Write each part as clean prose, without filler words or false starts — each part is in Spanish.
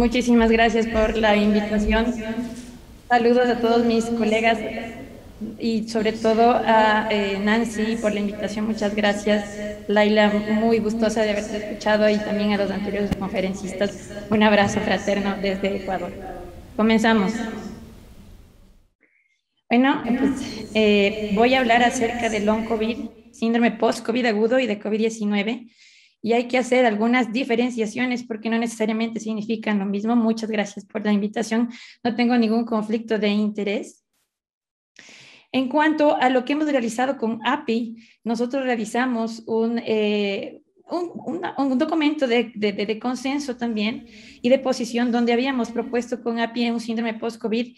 Muchísimas gracias por la invitación. Saludos a todos mis colegas y sobre todo a Nancy por la invitación. Muchas gracias. Laila, muy gustosa de haberte escuchado y también a los anteriores conferencistas. Un abrazo fraterno desde Ecuador. Comenzamos. Bueno, pues voy a hablar acerca del long COVID, síndrome post-COVID agudo y de COVID-19. Y hay que hacer algunas diferenciaciones porque no necesariamente significan lo mismo. Muchas gracias por la invitación. No tengo ningún conflicto de interés. En cuanto a lo que hemos realizado con API, nosotros realizamos un documento de consenso también y de posición donde habíamos propuesto con API un síndrome post-COVID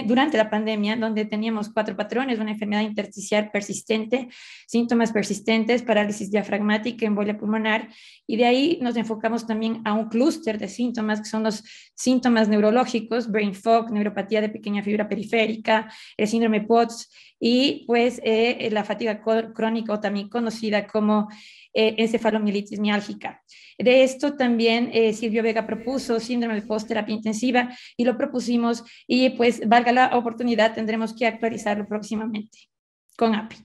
durante la pandemia, donde teníamos 4 patrones: una enfermedad intersticial persistente, síntomas persistentes, parálisis diafragmática, embolia pulmonar, y de ahí nos enfocamos también a un clúster de síntomas, que son los síntomas neurológicos: brain fog, neuropatía de pequeña fibra periférica, el síndrome POTS y pues la fatiga crónica o también conocida como encefalomielitis miálgica. De esto también Silvio Vega propuso síndrome de post-terapia intensiva y lo propusimos y pues valga la oportunidad, tendremos que actualizarlo próximamente con API.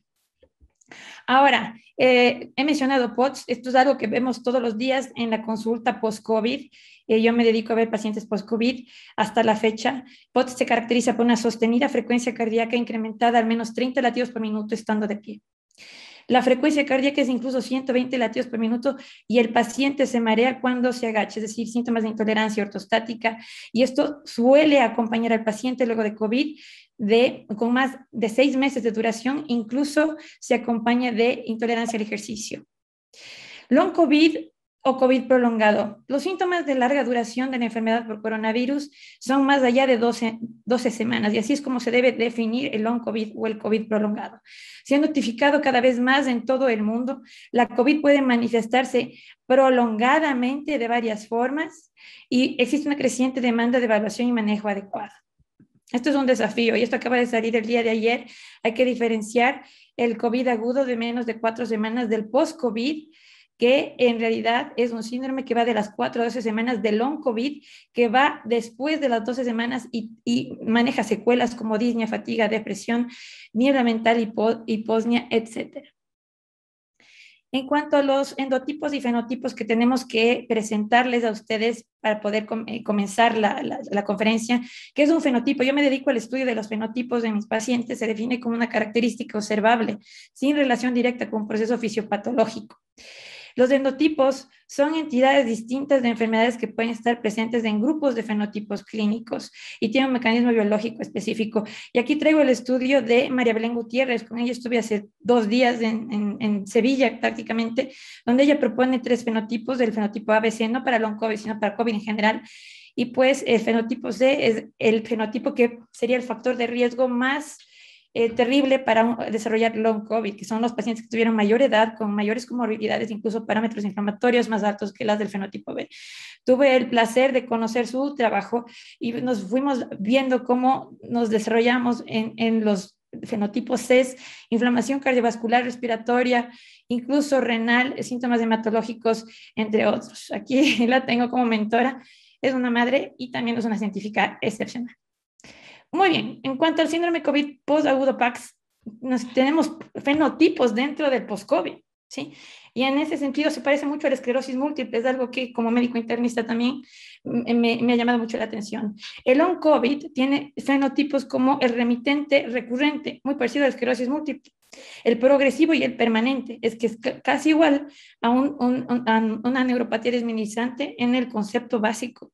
Ahora, he mencionado POTS, esto es algo que vemos todos los días en la consulta post-COVID. Yo me dedico a ver pacientes post-COVID hasta la fecha. POTS se caracteriza por una sostenida frecuencia cardíaca incrementada al menos 30 latidos por minuto estando de pie. La frecuencia cardíaca es incluso 120 latidos por minuto y el paciente se marea cuando se agacha, es decir, síntomas de intolerancia ortostática, y esto suele acompañar al paciente luego de COVID con más de 6 meses de duración, incluso se acompaña de intolerancia al ejercicio. Long COVID o COVID prolongado. Los síntomas de larga duración de la enfermedad por coronavirus son más allá de 12 semanas, y así es como se debe definir el long COVID o el COVID prolongado. Se ha notificado cada vez más en todo el mundo. La COVID puede manifestarse prolongadamente de varias formas y existe una creciente demanda de evaluación y manejo adecuado. Esto es un desafío y esto acaba de salir el día de ayer. Hay que diferenciar el COVID agudo de menos de 4 semanas del post-COVID, que en realidad es un síndrome que va de las 4 a 12 semanas, de long COVID, que va después de las 12 semanas y maneja secuelas como disnea, fatiga, depresión, niebla mental, hiposnia, etc. En cuanto a los endotipos y fenotipos que tenemos que presentarles a ustedes para poder comenzar la conferencia, ¿qué es un fenotipo? Yo me dedico al estudio de los fenotipos de mis pacientes. Se define como una característica observable sin relación directa con un proceso fisiopatológico. Los endotipos son entidades distintas de enfermedades que pueden estar presentes en grupos de fenotipos clínicos y tienen un mecanismo biológico específico. Y aquí traigo el estudio de María Belén Gutiérrez. Con ella estuve hace 2 días en Sevilla prácticamente, donde ella propone 3 fenotipos del fenotipo ABC, no para long COVID, sino para COVID en general. Y pues el fenotipo C es el fenotipo que sería el factor de riesgo más terrible para desarrollar long COVID, que son los pacientes que tuvieron mayor edad, con mayores comorbilidades, incluso parámetros inflamatorios más altos que las del fenotipo B. Tuve el placer de conocer su trabajo y nos fuimos viendo cómo nos desarrollamos en los fenotipos C: inflamación cardiovascular, respiratoria, incluso renal, síntomas hematológicos, entre otros. Aquí la tengo como mentora, es una madre y también es una científica excepcional. Muy bien, en cuanto al síndrome COVID post-agudo PAX, tenemos fenotipos dentro del post-COVID, ¿sí? Y en ese sentido se parece mucho a la esclerosis múltiple, es algo que como médico internista también me ha llamado mucho la atención. El long COVID tiene fenotipos como el remitente recurrente, muy parecido a la esclerosis múltiple. El progresivo y el permanente, es que es casi igual a una neuropatía desminimizante en el concepto básico.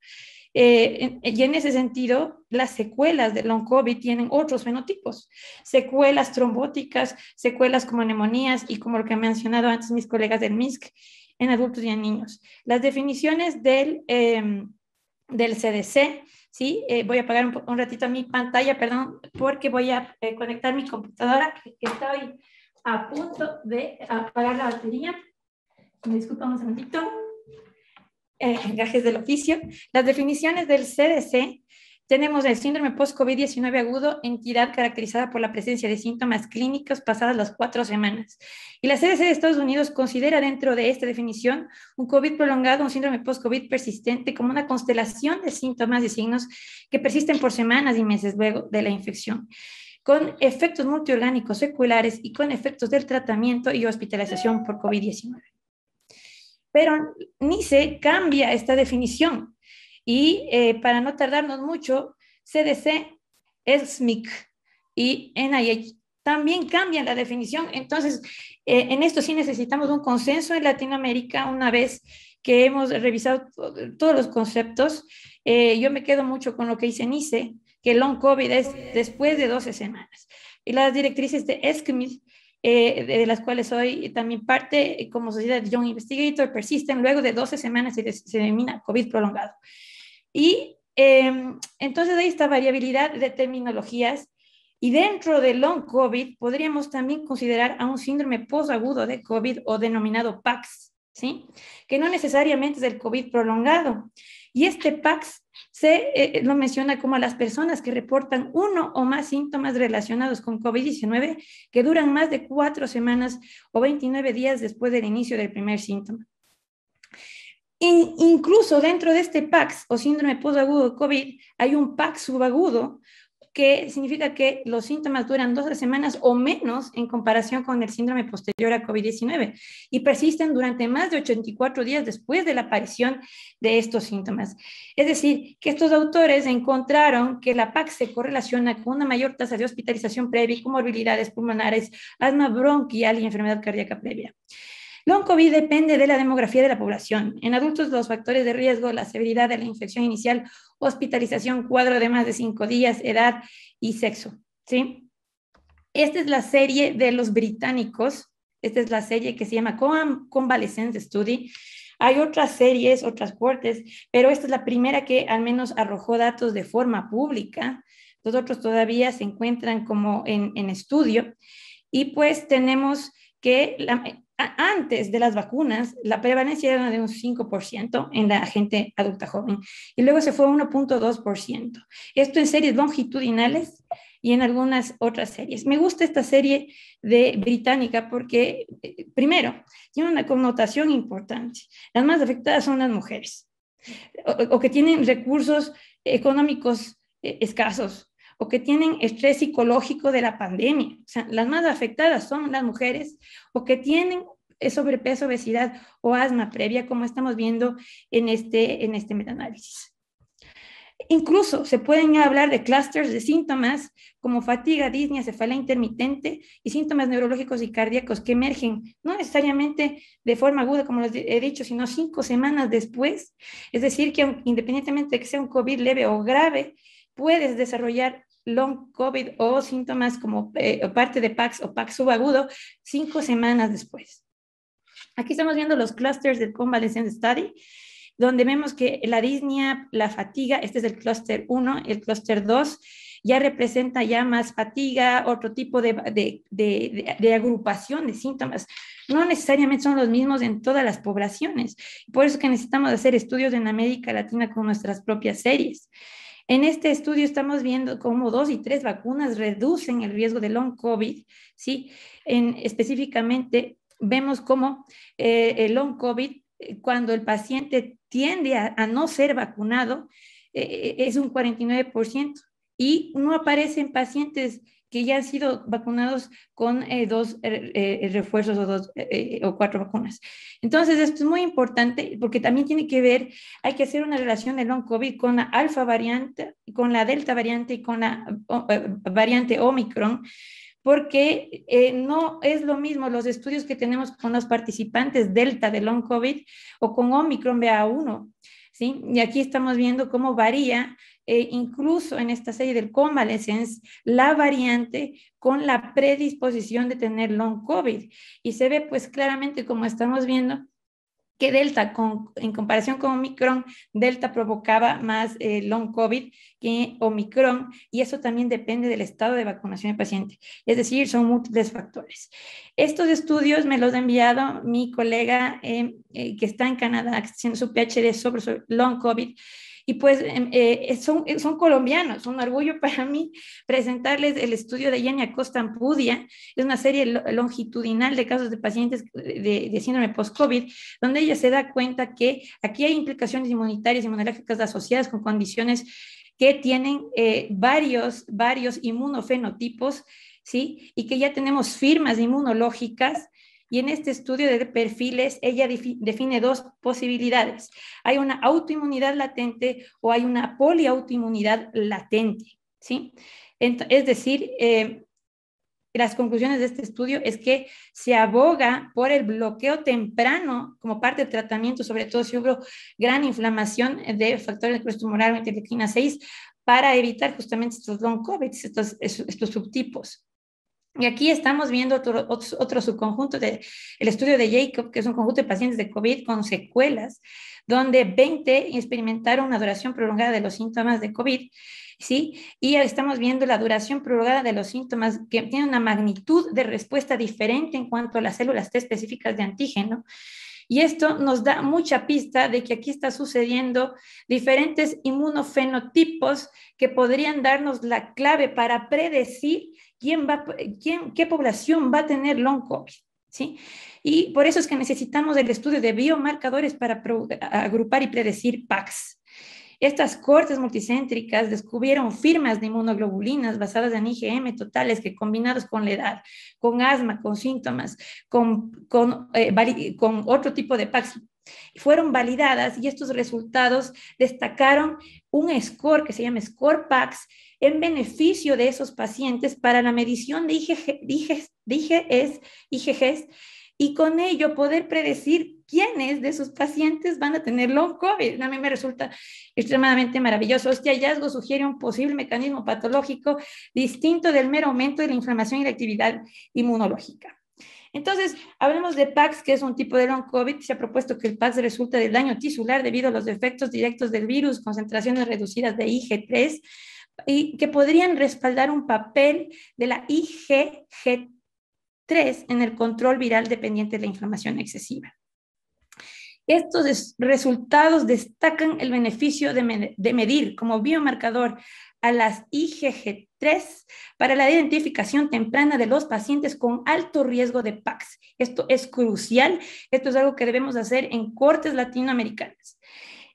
Y en ese sentido, las secuelas del long COVID tienen otros fenotipos: secuelas trombóticas, secuelas como neumonías y como lo que han mencionado antes mis colegas del MISC en adultos y en niños. Las definiciones del CDC, ¿sí? Voy a apagar un ratito mi pantalla, perdón, porque voy a conectar mi computadora, que estoy a punto de apagar la batería. Me disculpan un segundito. Gajes del oficio. Las definiciones del CDC Tenemos el síndrome post-COVID-19 agudo, entidad caracterizada por la presencia de síntomas clínicos pasadas las 4 semanas. Y la CDC de Estados Unidos considera dentro de esta definición un COVID prolongado, un síndrome post-COVID persistente, como una constelación de síntomas y signos que persisten por semanas y meses luego de la infección, con efectos multiorgánicos seculares y con efectos del tratamiento y hospitalización por COVID-19. Pero ni se cambia esta definición. Y para no tardarnos mucho, CDC, SMIC y NIH también cambian la definición. Entonces, en esto sí necesitamos un consenso en Latinoamérica. Una vez que hemos revisado todos los conceptos, yo me quedo mucho con lo que dice NICE, que el long COVID es después de 12 semanas. Y las directrices de SCMID, de las cuales soy también parte como Sociedad Young Investigator, persisten luego de 12 semanas y se denomina COVID prolongado. Y entonces hay esta variabilidad de terminologías y dentro del long COVID podríamos también considerar a un síndrome posagudo de COVID o denominado PAX, ¿sí? Que no necesariamente es el COVID prolongado. Y este PAX lo menciona como a las personas que reportan uno o más síntomas relacionados con COVID-19 que duran más de 4 semanas o 29 días después del inicio del primer síntoma. Incluso dentro de este PAX o síndrome posagudo de COVID hay un PAX subagudo, que significa que los síntomas duran 12 semanas o menos en comparación con el síndrome posterior a COVID-19 y persisten durante más de 84 días después de la aparición de estos síntomas. Es decir, que estos autores encontraron que la PAX se correlaciona con una mayor tasa de hospitalización previa y comorbilidades pulmonares, asma bronquial y enfermedad cardíaca previa. Long COVID depende de la demografía de la población. En adultos, los factores de riesgo, la severidad de la infección inicial, hospitalización, cuadro de más de 5 días, edad y sexo, ¿sí? Esta es la serie de los británicos. Esta es la serie que se llama Convalescence Study. Hay otras series, otras cortes, pero esta es la primera que al menos arrojó datos de forma pública. Los otros todavía se encuentran como en estudio. Y pues tenemos que antes de las vacunas, la prevalencia era de un 5% en la gente adulta joven y luego se fue a 1.2%. Esto en series longitudinales y en algunas otras series. Me gusta esta serie de británica porque, primero, tiene una connotación importante. Las más afectadas son las mujeres o que tienen recursos económicos escasos o que tienen estrés psicológico de la pandemia. O sea, las más afectadas son las mujeres o que tienen sobrepeso, obesidad o asma previa, como estamos viendo en este metaanálisis. Incluso se pueden hablar de clústeres de síntomas como fatiga, disnea, cefalea intermitente y síntomas neurológicos y cardíacos que emergen no necesariamente de forma aguda, como les he dicho, sino 5 semanas después. Es decir, que independientemente de que sea un COVID leve o grave, puedes desarrollar long COVID o síntomas como parte de PAX o PAX subagudo 5 semanas después. Aquí estamos viendo los clústeres del Convalescent Study, donde vemos que la disnea, la fatiga, este es el clúster 1, el clúster 2, ya representa ya más fatiga, otro tipo de agrupación de síntomas. No necesariamente son los mismos en todas las poblaciones. Por eso es que necesitamos hacer estudios en América Latina con nuestras propias series. En este estudio estamos viendo cómo 2 y 3 vacunas reducen el riesgo de long COVID, ¿sí? Específicamente, vemos cómo el long COVID, cuando el paciente tiende a no ser vacunado, es un 49% y no aparece en pacientes que ya han sido vacunados con 2 refuerzos o 4 vacunas. Entonces, esto es muy importante porque también tiene que ver, hay que hacer una relación del long COVID con la alfa variante, con la delta variante y con la variante Omicron, porque no es lo mismo los estudios que tenemos con los participantes delta de long COVID o con Omicron BA1, ¿sí? Y aquí estamos viendo cómo varía incluso en esta serie del convalescence, la variante con la predisposición de tener long COVID. Y se ve pues claramente, como estamos viendo, que Delta, en comparación con Omicron, Delta provocaba más long COVID que Omicron, y eso también depende del estado de vacunación del paciente. Es decir, son múltiples factores. Estos estudios me los ha enviado mi colega que está en Canadá haciendo su PhD sobre long COVID, Y pues son colombianos, un orgullo para mí presentarles el estudio de Jenny Acosta Ampudia. Es una serie longitudinal de casos de pacientes de síndrome post-COVID, donde ella se da cuenta que aquí hay implicaciones inmunitarias y inmunológicas asociadas con condiciones que tienen varios inmunofenotipos, ¿sí? Y que ya tenemos firmas inmunológicas. Y en este estudio de perfiles, ella define dos posibilidades. Hay una autoinmunidad latente o hay una poliautoinmunidad latente, ¿sí? Es decir, las conclusiones de este estudio es que se aboga por el bloqueo temprano como parte del tratamiento, sobre todo si hubo gran inflamación de factores de crecimiento tumoral o interleuquina 6, para evitar justamente estos long COVID, estos subtipos. Y aquí estamos viendo otro subconjunto del estudio de Jacob, que es un conjunto de pacientes de COVID con secuelas, donde 20 experimentaron una duración prolongada de los síntomas de COVID, ¿sí? Y estamos viendo la duración prolongada de los síntomas que tiene una magnitud de respuesta diferente en cuanto a las células T específicas de antígeno. Y esto nos da mucha pista de que aquí está sucediendo diferentes inmunofenotipos que podrían darnos la clave para predecir qué población va a tener long COVID, ¿sí? Y por eso es que necesitamos el estudio de biomarcadores para agrupar y predecir PACS. Estas cortes multicéntricas descubrieron firmas de inmunoglobulinas basadas en IgM totales que, combinados con la edad, con asma, con síntomas, con otro tipo de PACS, fueron validadas, y estos resultados destacaron un score que se llama Score PACS en beneficio de esos pacientes para la medición de IgGs, y con ello poder predecir quiénes de sus pacientes van a tener long COVID. A mí me resulta extremadamente maravilloso. Este hallazgo sugiere un posible mecanismo patológico distinto del mero aumento de la inflamación y la actividad inmunológica. Entonces, hablemos de PACS, que es un tipo de long COVID. Se ha propuesto que el PACS resulta del daño tisular debido a los efectos directos del virus, concentraciones reducidas de Ig3, y que podrían respaldar un papel de la IgG3 en el control viral dependiente de la inflamación excesiva. Estos resultados destacan el beneficio de medir como biomarcador a las IgG3 para la identificación temprana de los pacientes con alto riesgo de PACS. Esto es crucial, esto es algo que debemos hacer en cortes latinoamericanas.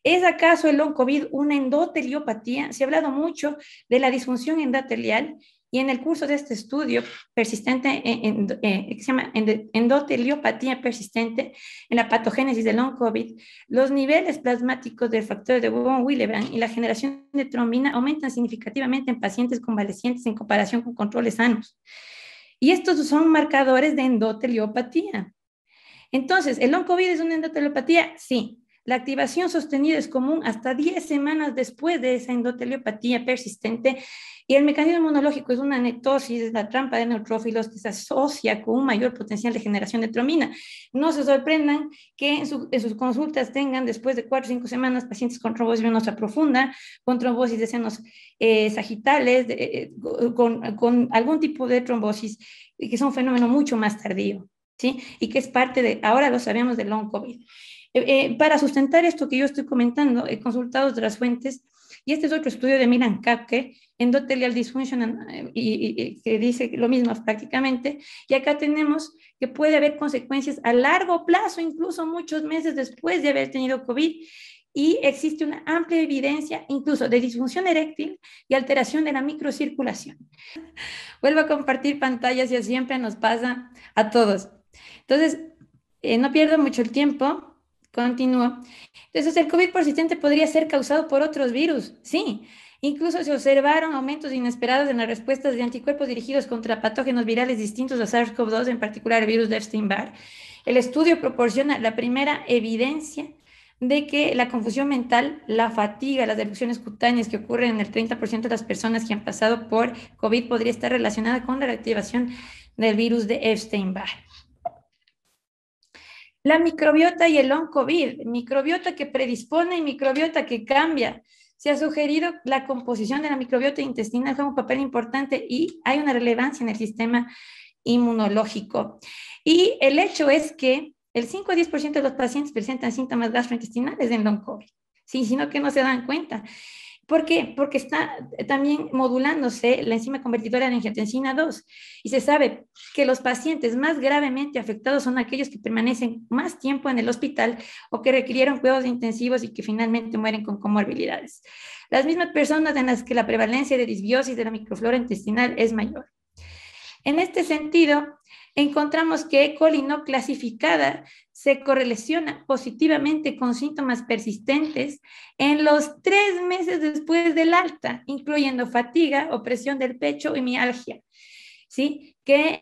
¿Es acaso el long COVID una endoteliopatía? Se ha hablado mucho de la disfunción endotelial, y en el curso de este estudio persistente, que se llama endoteliopatía persistente en la patogénesis del long COVID, los niveles plasmáticos del factor de von Willebrand y la generación de trombina aumentan significativamente en pacientes convalecientes en comparación con controles sanos. Y estos son marcadores de endoteliopatía. Entonces, ¿el long COVID es una endoteliopatía? Sí. La activación sostenida es común hasta 10 semanas después de esa endoteliopatía persistente, y el mecanismo inmunológico es una netosis, es la trampa de neutrófilos que se asocia con un mayor potencial de generación de trombina. No se sorprendan que en sus consultas tengan, después de 4 o 5 semanas, pacientes con trombosis venosa profunda, con trombosis de senos sagitales, con algún tipo de trombosis, que es un fenómeno mucho más tardío, ¿sí? Y que es parte de, ahora lo sabemos, del long COVID. Para sustentar esto que yo estoy comentando, he consultado otras fuentes, y este es otro estudio de Milan Kapke, Endothelial Dysfunction, que dice lo mismo prácticamente, y acá tenemos que puede haber consecuencias a largo plazo, incluso muchos meses después de haber tenido COVID, y existe una amplia evidencia incluso de disfunción eréctil y alteración de la microcirculación. Vuelvo a compartir pantallas, y siempre nos pasa a todos. Entonces, no pierdo mucho el tiempo. Continúo. Entonces, el COVID persistente podría ser causado por otros virus. Sí, incluso se observaron aumentos inesperados en las respuestas de anticuerpos dirigidos contra patógenos virales distintos a SARS-CoV-2, en particular el virus de Epstein-Barr. El estudio proporciona la primera evidencia de que la confusión mental, la fatiga, las erupciones cutáneas que ocurren en el 30% de las personas que han pasado por COVID podría estar relacionada con la reactivación del virus de Epstein-Barr. La microbiota y el long COVID, microbiota que predispone y microbiota que cambia. Se ha sugerido la composición de la microbiota intestinal juega un papel importante y hay una relevancia en el sistema inmunológico. Y el hecho es que el 5 a 10% de los pacientes presentan síntomas gastrointestinales en long COVID. ¿sí? Sino que no se dan cuenta. ¿Por qué? Porque está también modulándose la enzima convertidora de angiotensina 2 y se sabe que los pacientes más gravemente afectados son aquellos que permanecen más tiempo en el hospital o que requirieron cuidados intensivos y que finalmente mueren con comorbilidades. Las mismas personas en las que la prevalencia de disbiosis de la microflora intestinal es mayor. En este sentido, encontramos que E. coli no clasificada se correlaciona positivamente con síntomas persistentes en los 3 meses después del alta, incluyendo fatiga, opresión del pecho y mialgia. ¿Sí? Que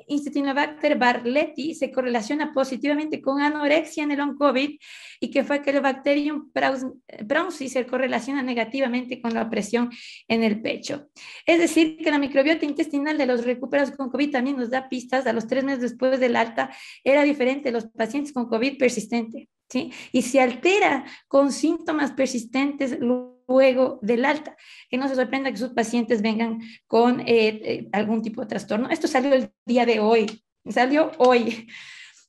Intestinobacter barleti se correlaciona positivamente con anorexia en el long COVID y que Faecalibacterium prausei se correlaciona negativamente con la opresión en el pecho. Es decir, que la microbiota intestinal de los recuperados con COVID también nos da pistas a los 3 meses después del alta, era diferente de los pacientes con COVID persistente. ¿Sí? Y se altera con síntomas persistentes luego del alta, que no se sorprenda que sus pacientes vengan con algún tipo de trastorno. Esto salió el día de hoy, salió hoy.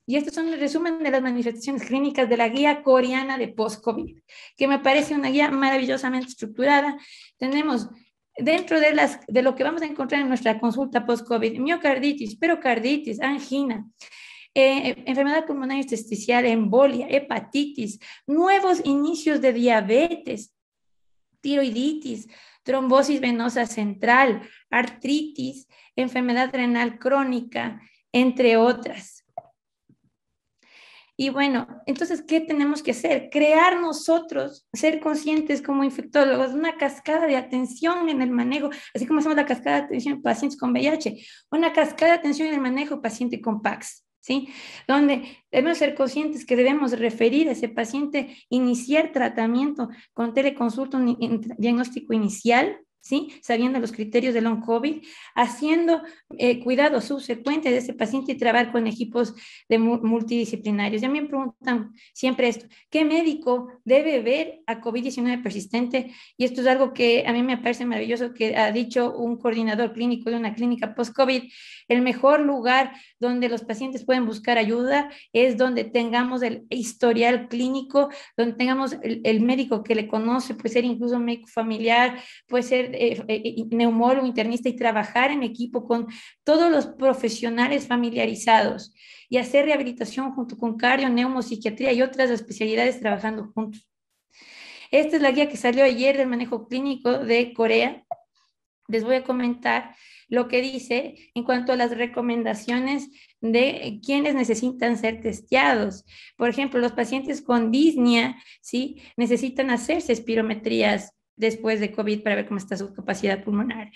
Y estos son el resumen de las manifestaciones clínicas de la guía coreana de post-COVID, que me parece una guía maravillosamente estructurada. Tenemos dentro de lo que vamos a encontrar en nuestra consulta post-COVID, miocarditis, pericarditis, angina, enfermedad pulmonar intersticial, embolia, hepatitis, nuevos inicios de diabetes, tiroiditis, trombosis venosa central, artritis, enfermedad renal crónica, entre otras. Y bueno, entonces, ¿qué tenemos que hacer? Crear nosotros, ser conscientes como infectólogos, una cascada de atención en el manejo, así como hacemos la cascada de atención en pacientes con VIH, una cascada de atención en el manejo paciente con PAX. ¿Sí? Donde debemos ser conscientes que debemos referir a ese paciente, iniciar tratamiento con teleconsulta, un diagnóstico inicial, ¿sí? Sabiendo los criterios del long COVID, haciendo cuidado subsecuente de ese paciente y trabajar con equipos de multidisciplinarios. Ya me preguntan siempre esto, ¿qué médico debe ver a COVID-19 persistente? Y esto es algo que a mí me parece maravilloso que ha dicho un coordinador clínico de una clínica post-COVID. El mejor lugar donde los pacientes pueden buscar ayuda es donde tengamos el historial clínico, donde tengamos el médico que le conoce, puede ser incluso un médico familiar, puede ser neumólogo, internista, y trabajar en equipo con todos los profesionales familiarizados y hacer rehabilitación junto con cardio, neumopsiquiatría y otras especialidades trabajando juntos. Esta es la guía que salió ayer del manejo clínico de Corea. Les voy a comentar lo que dice en cuanto a las recomendaciones de quienes necesitan ser testeados. Por ejemplo, los pacientes con disnea, ¿sí? Necesitan hacerse espirometrías después de COVID para ver cómo está su capacidad pulmonar.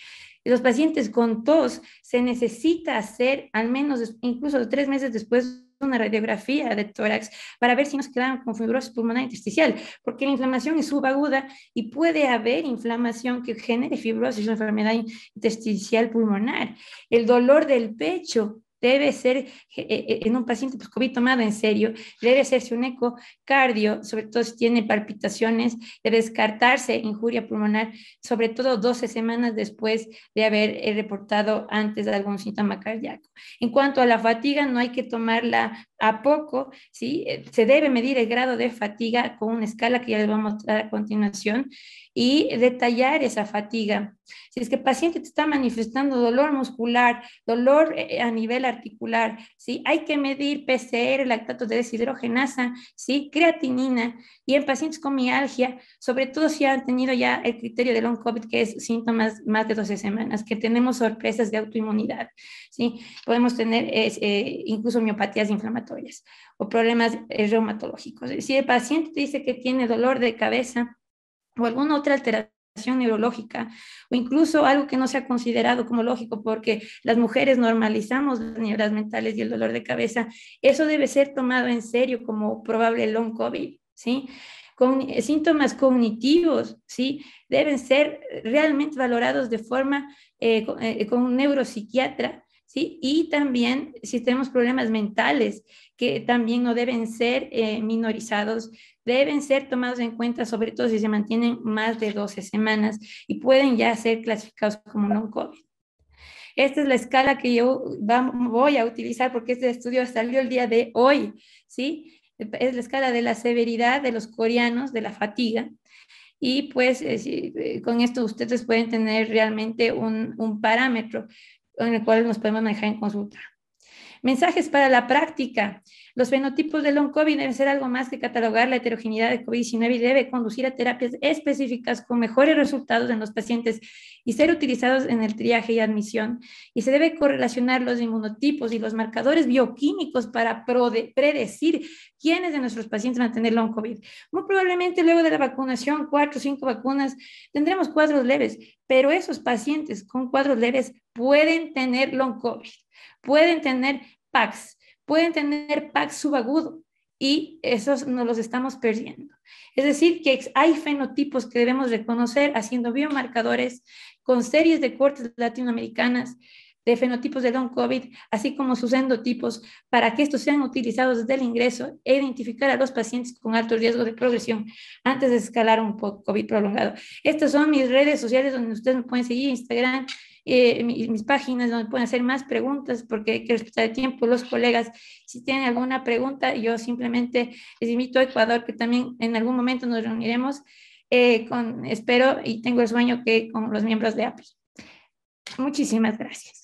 Los pacientes con tos se necesita hacer al menos incluso 3 meses después una radiografía de tórax para ver si nos quedan con fibrosis pulmonar intersticial, porque la inflamación es subaguda y puede haber inflamación que genere fibrosis o enfermedad intersticial pulmonar. El dolor del pecho debe ser en un paciente pues, COVID tomado en serio, debe hacerse un ecocardio, sobre todo si tiene palpitaciones, debe descartarse injuria pulmonar, sobre todo 12 semanas después de haber reportado antes de algún síntoma cardíaco. En cuanto a la fatiga, no hay que tomarla a poco, ¿sí? Se debe medir el grado de fatiga con una escala que ya les voy a mostrar a continuación y detallar esa fatiga. Si es que el paciente te está manifestando dolor muscular, dolor a nivel articular, ¿sí? Hay que medir PCR, lactato de deshidrogenasa, ¿sí? Creatinina, y en pacientes con mialgia, sobre todo si han tenido ya el criterio de long COVID, que es síntomas más de 12 semanas, que tenemos sorpresas de autoinmunidad, ¿sí? Podemos tener incluso miopatías inflamatorias o problemas reumatológicos. Si el paciente te dice que tiene dolor de cabeza o alguna otra alteración neurológica o incluso algo que no se ha considerado como lógico porque las mujeres normalizamos las neuras mentales y el dolor de cabeza, eso debe ser tomado en serio como probable long COVID, ¿sí? Con síntomas cognitivos, ¿sí? Deben ser realmente valorados de forma con un neuropsiquiatra, ¿sí? Y también si tenemos problemas mentales que también no deben ser minorizados, deben ser tomados en cuenta, sobre todo si se mantienen más de 12 semanas y pueden ya ser clasificados como long COVID. Esta es la escala que yo voy a utilizar porque este estudio salió el día de hoy, ¿sí? es la escala de la severidad de los coreanos, de la fatiga. Y pues con esto ustedes pueden tener realmente un parámetro con el cual nos podemos manejar en consulta. Mensajes para la práctica. Los fenotipos de long COVID deben ser algo más que catalogar la heterogeneidad de COVID-19 y debe conducir a terapias específicas con mejores resultados en los pacientes y ser utilizados en el triaje y admisión. Y se debe correlacionar los inmunotipos y los marcadores bioquímicos para predecir quiénes de nuestros pacientes van a tener long COVID. Muy probablemente luego de la vacunación, 4 o 5 vacunas, tendremos cuadros leves, pero esos pacientes con cuadros leves pueden tener long COVID, pueden tener PAX, pueden tener PAX subagudo y esos no los estamos perdiendo. Es decir, que hay fenotipos que debemos reconocer haciendo biomarcadores con series de cortes latinoamericanas de fenotipos de long COVID, así como sus endotipos, para que estos sean utilizados desde el ingreso e identificar a los pacientes con alto riesgo de progresión antes de escalar un COVID prolongado. Estas son mis redes sociales donde ustedes me pueden seguir, Instagram, mis páginas donde pueden hacer más preguntas, porque hay que respetar el tiempo. Los colegas, si tienen alguna pregunta, yo simplemente les invito a Ecuador, que también en algún momento nos reuniremos, espero y tengo el sueño que con los miembros de API. Muchísimas gracias.